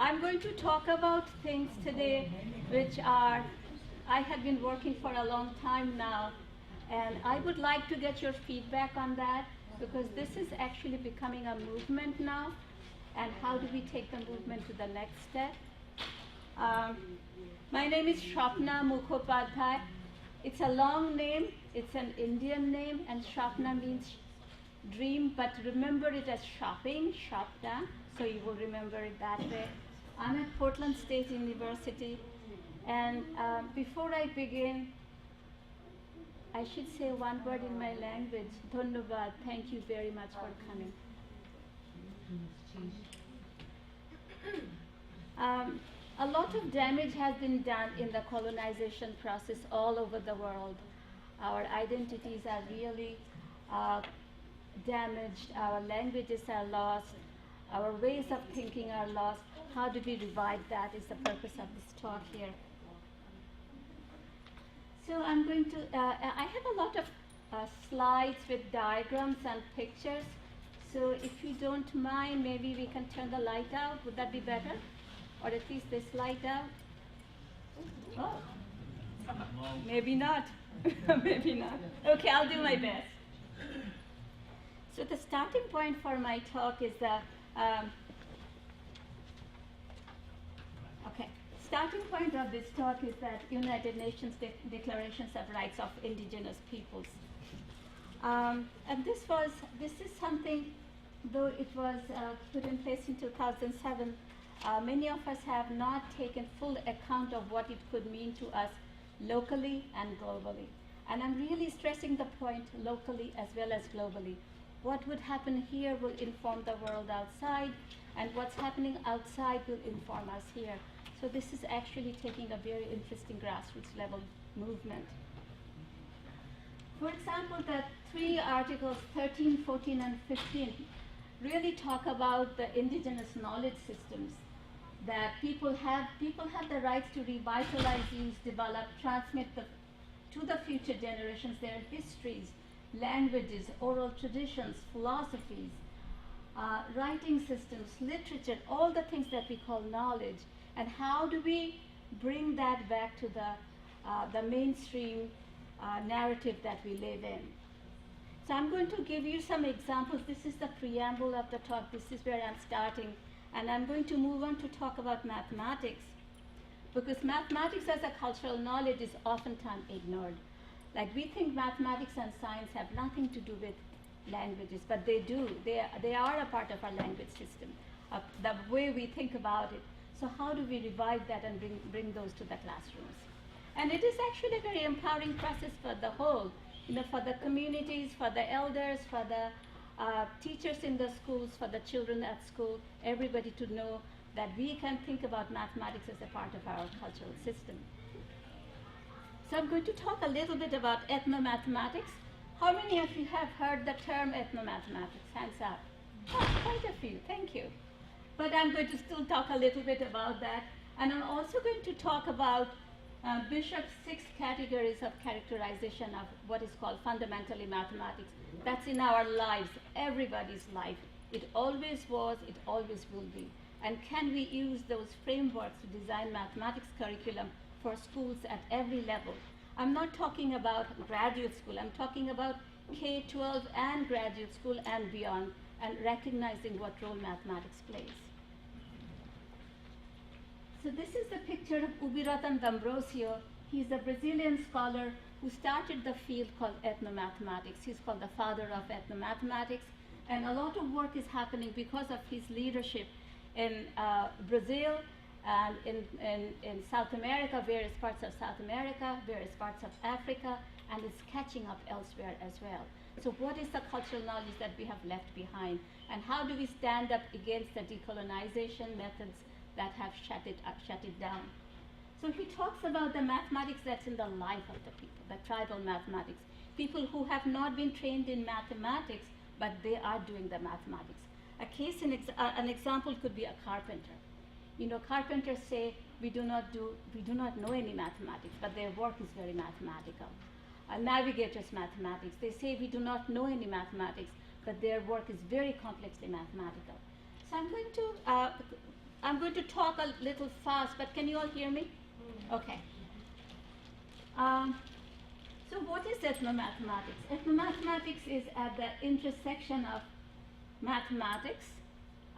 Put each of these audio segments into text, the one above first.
I'm going to talk about things today which are, I have been working for a long time now, and I would like to get your feedback on that because this is actually becoming a movement now, and how do we take the movement to the next step? Um, my name is Swapna Mukhopadhyay. It's a long name, it's an Indian name, and Swapna means dream, but remember it as shopping, Swapna, so you will remember it that way. I'm at Portland State University, and before I begin, I should say one word in my language. Dhanyavad, thank you very much for coming. A lot of damage has been done in the colonization process all over the world. Our identities are really damaged, our languages are lost, our ways of thinking are lost. How do we revive that is the purpose of this talk here. So I'm going to, I have a lot of slides with diagrams and pictures. So if you don't mind, maybe we can turn the light out. Would that be better? Or at least this light out? Oh, maybe not. Maybe not. Okay, I'll do my best. So the starting point for my talk is the, starting point of this talk is that United Nations Declarations of Rights of Indigenous Peoples. And this is something, though it was put in place in 2007, many of us have not taken full account of what it could mean to us locally and globally. And I'm really stressing the point locally as well as globally. What would happen here will inform the world outside, and what's happening outside will inform us here. So this is actually taking a very interesting grassroots level movement. For example, the three articles, 13, 14, and 15, really talk about the indigenous knowledge systems that people have the rights to revitalize, use, develop, transmit to the future generations their histories, languages, oral traditions, philosophies, writing systems, literature, all the things that we call knowledge, and how do we bring that back to the mainstream narrative that we live in. So I'm going to give you some examples. This is the preamble of the talk. This is where I'm starting. And I'm going to move on to talk about mathematics, because mathematics as a cultural knowledge is oftentimes ignored. Like, we think mathematics and science have nothing to do with languages, but they do. They are a part of our language system, the way we think about it. So how do we revive that and bring those to the classrooms? And it is actually a very empowering process for the whole, for the communities, for the elders, for the teachers in the schools, for the children at school, everybody to know that we can think about mathematics as a part of our cultural system. So I'm going to talk a little bit about ethnomathematics. How many of you have heard the term ethnomathematics? Hands up. Oh, quite a few, thank you. But I'm going to still talk a little bit about that. And I'm also going to talk about Bishop's 6 categories of characterization of what is called fundamentally mathematics. That's in our lives, everybody's life. It always was, it always will be. And can we use those frameworks to design mathematics curriculum for schools at every level? I'm not talking about graduate school, I'm talking about K-12 and graduate school and beyond, and recognizing what role mathematics plays. So this is the picture of Ubiratan D'Ambrosio. He's a Brazilian scholar who started the field called ethnomathematics. He's called the father of ethnomathematics. And a lot of work is happening because of his leadership in Brazil and in South America, various parts of South America, various parts of Africa, and it's catching up elsewhere as well. So what is the cultural knowledge that we have left behind? And how do we stand up against the decolonization methods that have shut it down? So he talks about the mathematics that's in the life of the people, the tribal mathematics. People who have not been trained in mathematics, but they are doing the mathematics. An example could be a carpenter. Carpenters say, we do not know any mathematics, but their work is very mathematical. Navigators mathematics, they say we do not know any mathematics, but their work is very complexly mathematical. So I'm going to I'm going to talk a little fast, but can you all hear me? Okay. So what is ethnomathematics? Ethnomathematics is at the intersection of mathematics.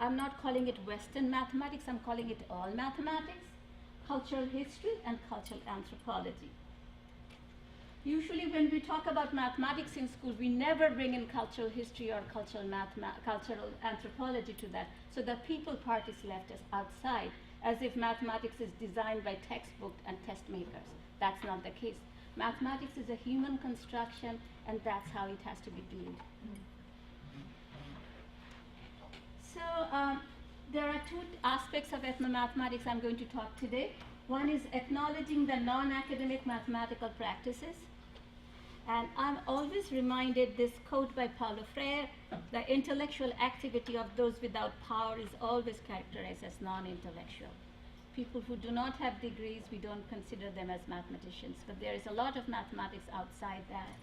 I'm not calling it Western mathematics, I'm calling it all mathematics, cultural history, and cultural anthropology. Usually when we talk about mathematics in school, we never bring in cultural history or cultural anthropology to that. So the people part is left as outside, as if mathematics is designed by textbook and test makers. That's not the case. Mathematics is a human construction, and that's how it has to be viewed. So there are two aspects of ethnomathematics I'm going to talk today. One is acknowledging the non-academic mathematical practices. And I'm always reminded this quote by Paulo Freire: the intellectual activity of those without power is always characterized as non-intellectual. People who do not have degrees, we don't consider them as mathematicians, but there is a lot of mathematics outside that.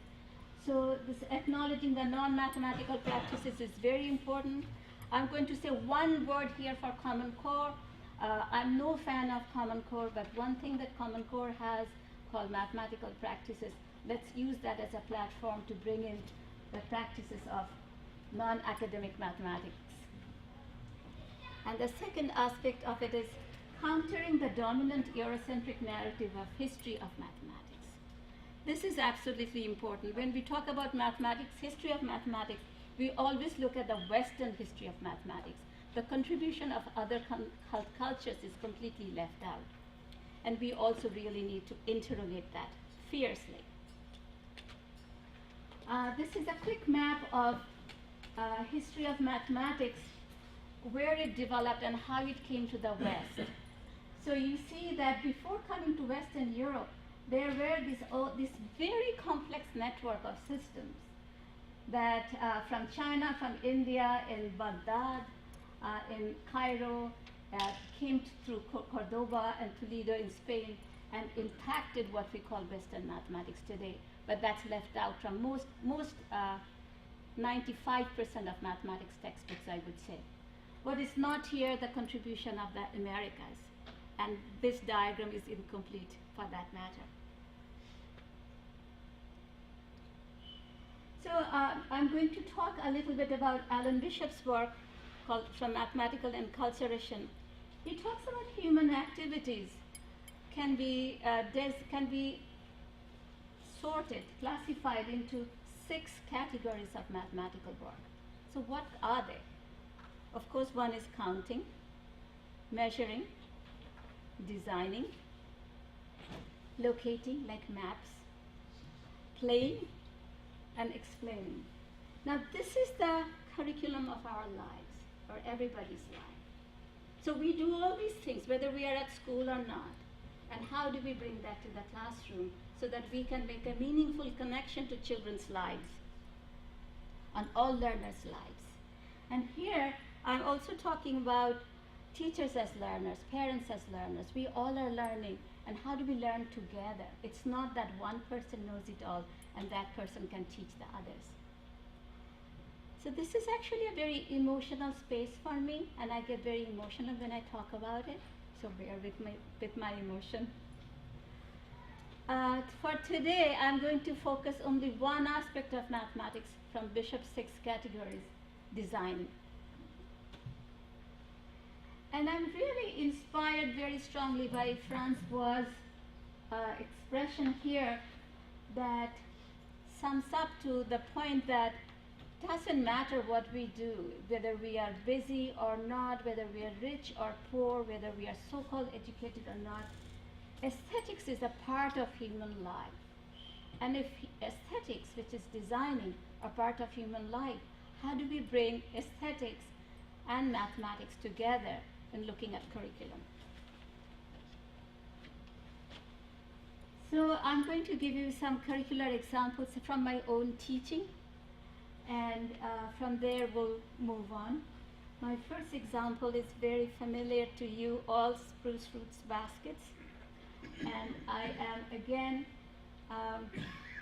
So this acknowledging the non-mathematical practices is very important. I'm going to say one word here for Common Core. I'm no fan of Common Core, but one thing that Common Core has called mathematical practices, let's use that as a platform to bring in the practices of non-academic mathematics. And the second aspect of it is countering the dominant Eurocentric narrative of history of mathematics. This is absolutely important. When we talk about mathematics, history of mathematics, we always look at the Western history of mathematics. The contribution of other cultures is completely left out. And we also really need to interrogate that fiercely. This is a quick map of history of mathematics, where it developed and how it came to the West. So you see that before coming to Western Europe, there were this very complex network of systems that from China, from India, in Baghdad, in Cairo, came through Cordoba and Toledo in Spain, and impacted what we call Western mathematics today. But that's left out from most 95% of mathematics textbooks, I would say. What is not here, the contribution of the Americas. And this diagram is incomplete for that matter. So I'm going to talk a little bit about Alan Bishop's work called From Mathematical Enculturation. He talks about human activities can be sorted, classified into 6 categories of mathematical work. So what are they? Of course, one is counting, measuring, designing, locating, like maps, playing, and explaining. Now, this is the curriculum of our lives, or everybody's life. So we do all these things, whether we are at school or not. And how do we bring that to the classroom so that we can make a meaningful connection to children's lives, on all learners' lives? And here, I'm also talking about teachers as learners, parents as learners. We all are learning, and how do we learn together? It's not that one person knows it all and that person can teach the others. So this is actually a very emotional space for me, and I get very emotional when I talk about it, so bear with my emotion. For today, I'm going to focus only one aspect of mathematics from Bishop's 6 categories, design. And I'm really inspired very strongly by Francois' expression here that sums up to the point that it doesn't matter what we do, whether we are busy or not, whether we are rich or poor, whether we are so-called educated or not. Aesthetics is a part of human life. And if aesthetics, which is designing, are part of human life, how do we bring aesthetics and mathematics together in looking at curriculum? So I'm going to give you some curricular examples from my own teaching, and from there we'll move on. My first example is very familiar to you all, spruce roots baskets. And I am, again,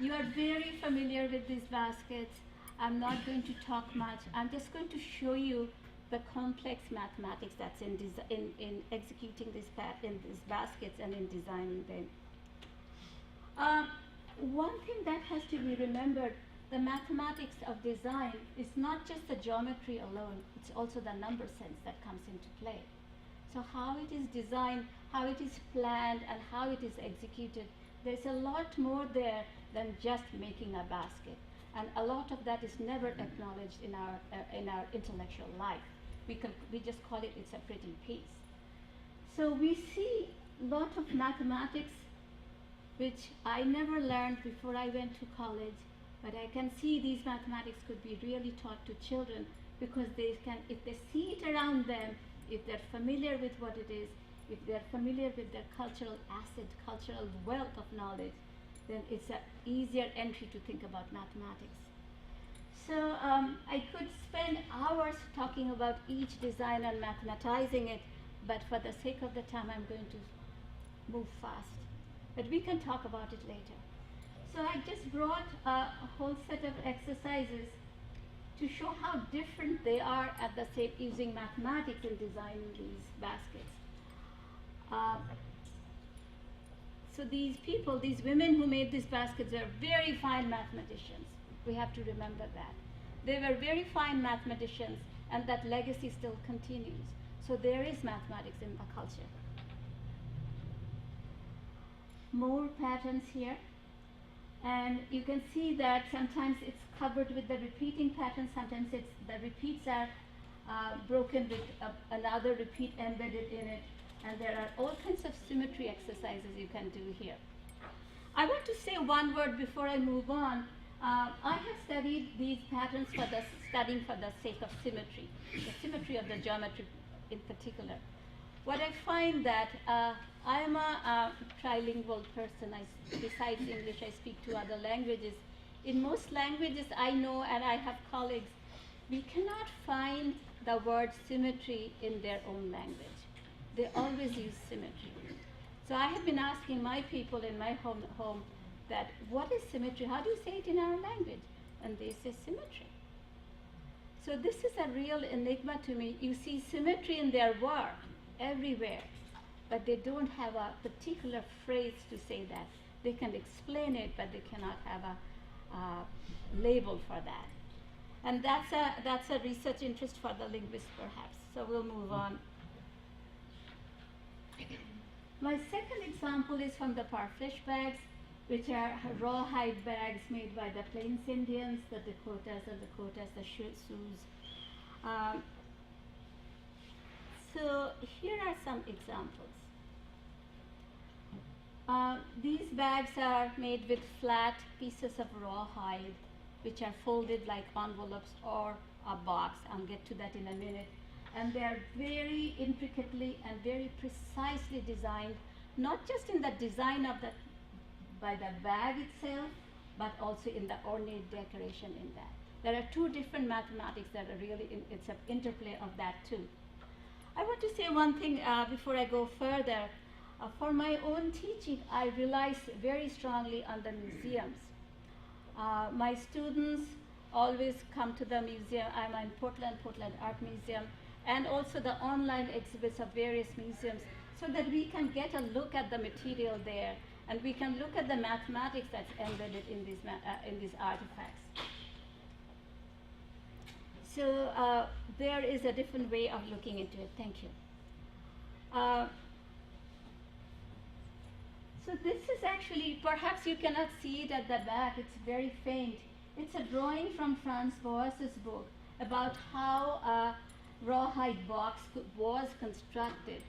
you are very familiar with these baskets. I'm not going to talk much. I'm just going to show you the complex mathematics that's in executing in these baskets and in designing them. One thing that has to be remembered, the mathematics of design is not just the geometry alone, it's also the number sense that comes into play. So how it is designed, how it is planned, and how it is executed, there's a lot more there than just making a basket. And a lot of that is never acknowledged in our intellectual life. We just call it, it's a pretty piece. So we see a lot of mathematics which I never learned before I went to college, but I can see these mathematics could be really taught to children because they can, if they see it around them, if they're familiar with what it is, if they're familiar with their cultural asset, cultural wealth of knowledge, then it's an easier entry to think about mathematics. So I could spend hours talking about each design and mathematizing it, but for the sake of the time, I'm going to move fast. But we can talk about it later. So I just brought a whole set of exercises to show how different they are at the same, using mathematics in designing these baskets. So these people, these women who made these baskets are very fine mathematicians. We have to remember that. They were very fine mathematicians, and that legacy still continues. So there is mathematics in the culture. More patterns here. And you can see that sometimes it's covered with the repeating pattern, sometimes the repeats are broken with another repeat embedded in it, and there are all kinds of symmetry exercises you can do here. I want to say one word before I move on. I have studied these patterns for the sake of symmetry, the symmetry of the geometry in particular. What I find that I am a trilingual person. Besides English, I speak two other languages. In most languages I know, and I have colleagues, we cannot find the word symmetry in their own language. They always use symmetry. So I have been asking my people in my home that, what is symmetry? How do you say it in our language? And they say symmetry. So this is a real enigma to me. You see symmetry in their work everywhere, but they don't have a particular phrase to say that. They can explain it, but they cannot have a label for that. And that's a research interest for the linguist, perhaps. So we'll move on. My second example is from the parfleche bags, which are rawhide bags made by the Plains Indians, the Dakotas, the Sioux. So here are some examples. These bags are made with flat pieces of rawhide, which are folded like envelopes or a box. I'll get to that in a minute. And they're very intricately and very precisely designed, not just in the design of by the bag itself, but also in the ornate decoration in that. There are two different mathematics that are really, it's an interplay of that too. I want to say one thing before I go further. For my own teaching, I rely very strongly on the museums. My students always come to the museum. I'm in Portland Art Museum, and also the online exhibits of various museums, so that we can get a look at the material there, and we can look at the mathematics that's embedded in these artifacts. So there is a different way of looking into it. Thank you. So this is actually, perhaps you cannot see it at the back, it's very faint. It's a drawing from Franz Boas's book about how a rawhide box was constructed.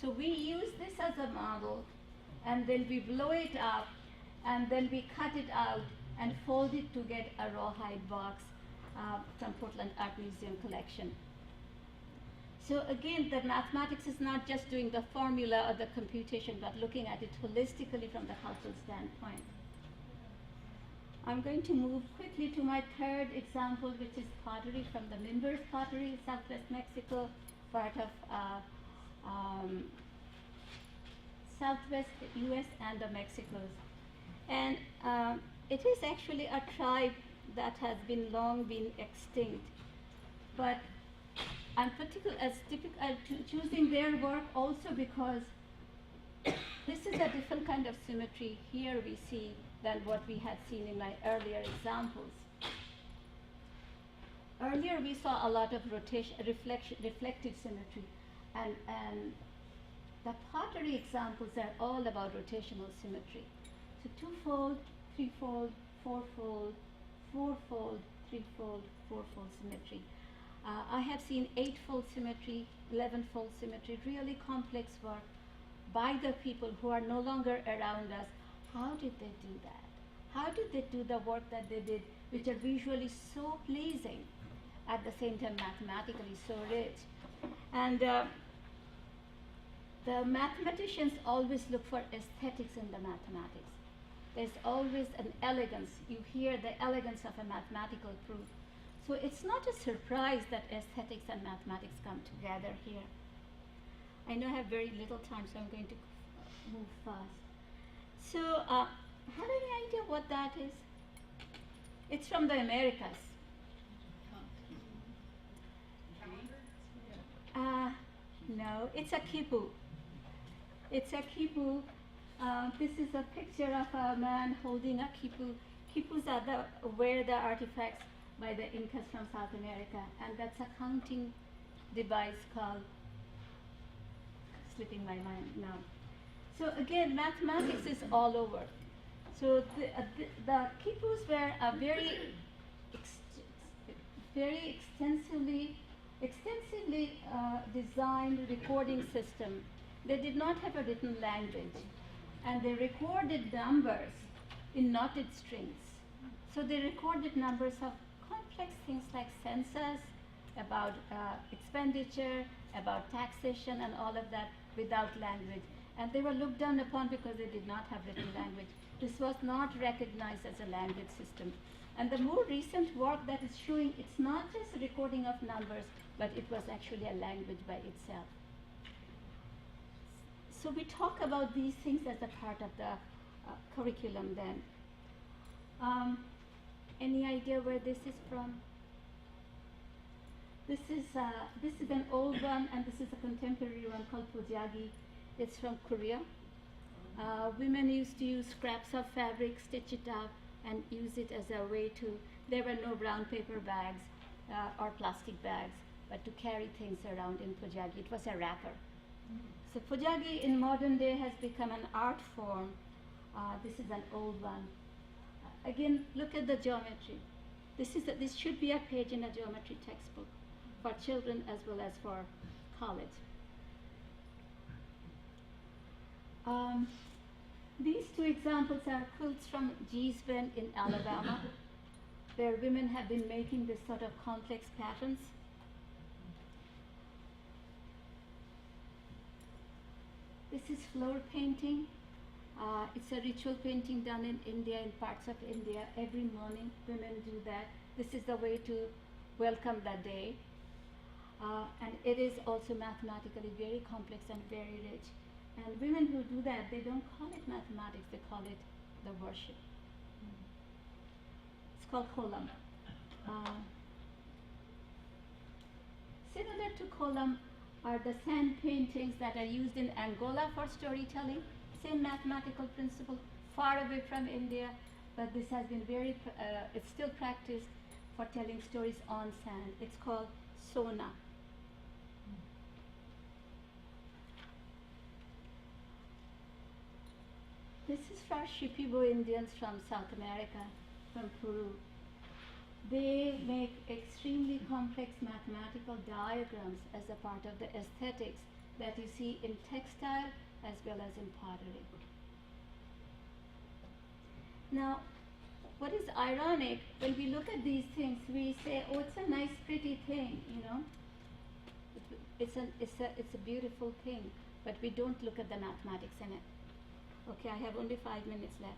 So we use this as a model, and then we blow it up, and then we cut it out and fold it to get a rawhide box from Portland Art Museum collection. So again, the mathematics is not just doing the formula or the computation, but looking at it holistically from the cultural standpoint. I'm going to move quickly to my third example, which is pottery from the Mimbres pottery, Southwest Mexico, part of Southwest US and the Mexicos. And it is actually a tribe that has long been extinct. But I'm choosing their work also because this is a different kind of symmetry here we see than what we had seen in my earlier examples. Earlier we saw a lot of reflective symmetry, and the pottery examples are all about rotational symmetry. So twofold, threefold, fourfold, fourfold, threefold, fourfold symmetry. I have seen eightfold symmetry, 11-fold symmetry, really complex work by the people who are no longer around us. How did they do that? How did they do the work that they did, which are visually so pleasing, at the same time mathematically so rich? And the mathematicians always look for aesthetics in the mathematics. There's always an elegance. You hear the elegance of a mathematical proof. So it's not a surprise that aesthetics and mathematics come together here. I know I have very little time, so I'm going to move fast. So, have any idea what that is? It's from the Americas. No, it's a kipu. It's a kipu. This is a picture of a man holding a kipu. Kipus are were the artifacts by the Incas from South America, and that's a counting device called, slipping my mind now. So again, mathematics is all over. So the quipus were a very extensively designed recording system. They did not have a written language, and they recorded numbers in knotted strings. So they recorded numbers of complex things like census, about expenditure, about taxation, and all of that without language. And they were looked down upon because they did not have written language. This was not recognized as a language system. And the more recent work that is showing it's not just a recording of numbers, but it was actually a language by itself. So we talk about these things as a part of the curriculum then. Any idea where this is from? This is an old one, and this is a contemporary one called Pujagi. It's from Korea. Women used to use scraps of fabric, stitch it up, and use it as a way to, there were no brown paper bags or plastic bags, but to carry things around in Pujagi. It was a wrapper. So Pujagi in modern day has become an art form. This is an old one. Again, look at the geometry. This should be a page in a geometry textbook for children as well as for college. These two examples are quilts from Gee's Bend in Alabama, where women have been making this sort of complex patterns. This is floor painting. It's a ritual painting done in India, in parts of India. Every morning, women do that. This is the way to welcome the day. And it is also mathematically very complex and very rich. And women who do that, they don't call it mathematics, they call it the worship. It's called kolam. Similar to kolam are the sand paintings that are used in Angola for storytelling. Same mathematical principle, far away from India, but this has been it's still practiced for telling stories on sand. It's called sona. This is for Shipibo Indians from South America, from Peru. They make extremely complex mathematical diagrams as a part of the aesthetics that you see in textile as well as in pottery. Now, what is ironic, when we look at these things, we say, oh, it's a nice, pretty thing, you know. It's a beautiful thing, but we don't look at the mathematics in it. Okay, I have only 5 minutes left.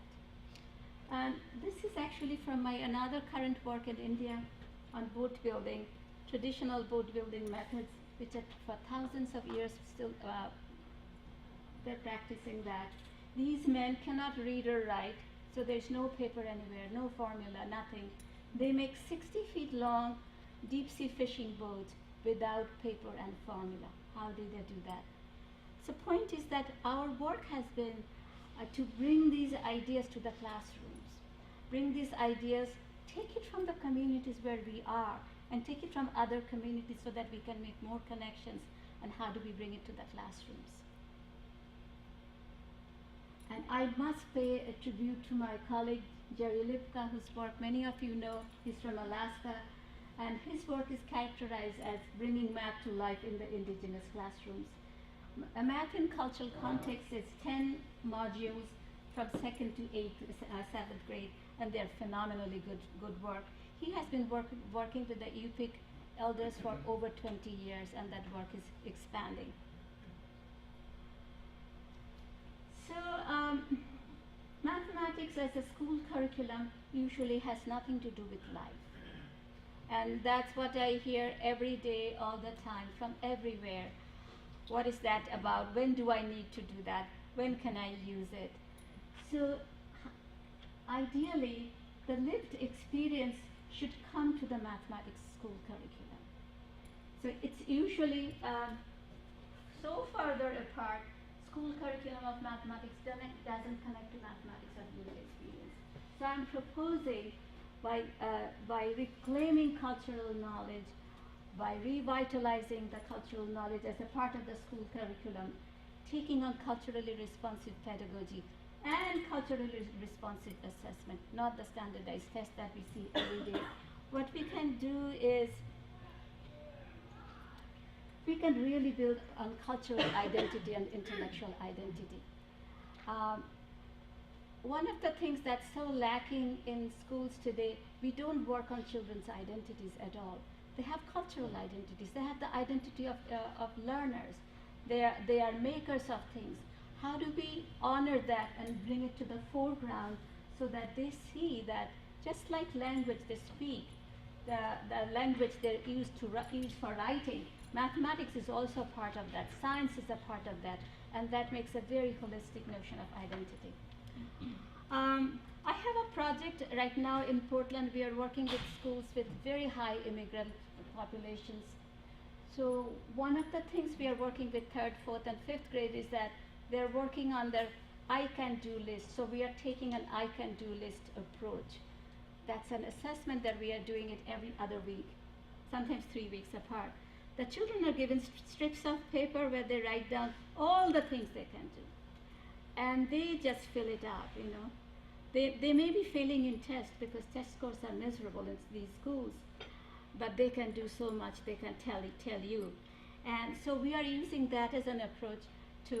And this is actually from my another current work in India on boat building, traditional boat building methods, which are for thousands of years still, they're practicing that. These men cannot read or write, so there's no paper anywhere, no formula, nothing. They make 60 feet long deep sea fishing boats without paper and formula. How do they do that? The point is that our work has been to bring these ideas to the classrooms, bring these ideas, take it from the communities where we are, and take it from other communities so that we can make more connections, and how do we bring it to the classrooms. And I must pay a tribute to my colleague Jerry Lipka, whose work many of you know. He's from Alaska, and his work is characterized as bringing math to life in the indigenous classrooms. A math in cultural context is 10 modules from 2nd to 7th grade, and they're phenomenally good work. He has been working with the UPIC elders for over 20 years, and that work is expanding. So mathematics as a school curriculum usually has nothing to do with life. And that's what I hear every day, all the time, from everywhere. What is that about? When do I need to do that? When can I use it? So ideally, the lived experience should come to the mathematics school curriculum. So it's usually so farther apart. School curriculum of mathematics doesn't connect to mathematics of lived experience. So I'm proposing by reclaiming cultural knowledge, by revitalizing the cultural knowledge as a part of the school curriculum, taking on culturally responsive pedagogy and culturally responsive assessment, not the standardized test that we see every day. What we can do is we can really build on cultural identity and intellectual identity. One of the things that's so lacking in schools today, we don't work on children's identities at all. They have cultural identities. They have the identity of learners. They are makers of things. How do we honor that and bring it to the foreground so that they see that just like language they speak, the language they use for writing, mathematics is also a part of that. Science is a part of that, and that makes a very holistic notion of identity. I have a project right now in Portland. We are working with schools with very high immigrant populations. So one of the things we are working with 3rd, 4th, and 5th grade is that they're working on their I can do list. So we are taking an I can do list approach. That's an assessment that we are doing it every other week, sometimes 3 weeks apart. The children are given strips of paper where they write down all the things they can do. And they just fill it out, you know. They may be failing in tests because test scores are miserable in these schools, but they can do so much, they can tell you. And so we are using that as an approach to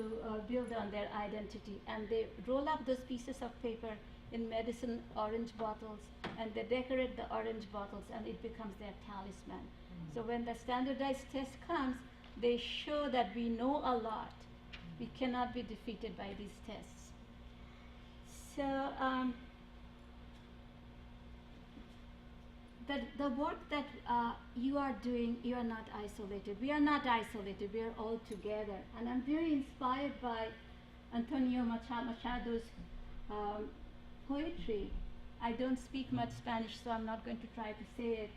build on their identity. And they roll up those pieces of paper in medicine orange bottles, and they decorate the orange bottles, and it becomes their talisman. So when the standardized test comes, they show that we know a lot. We cannot be defeated by these tests. So the work that you are doing, you are not isolated. We are not isolated. We are all together. And I'm very inspired by Antonio Machado's poetry. I don't speak much Spanish, so I'm not going to try to say it.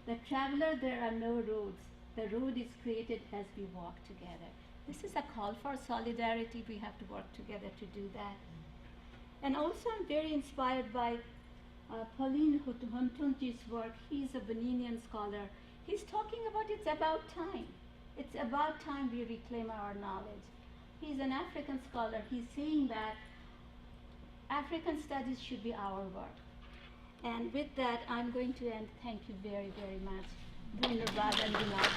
The traveler, there are no roads. The road is created as we walk together. This is a call for solidarity. We have to work together to do that. And also I'm very inspired by Pauline Huntunji's work. He's a Beninian scholar. He's talking about it's about time. It's about time we reclaim our knowledge. He's an African scholar. He's saying that African studies should be our work. And with that, I'm going to end. Thank you very, very much. Dhanyavad and Vinod.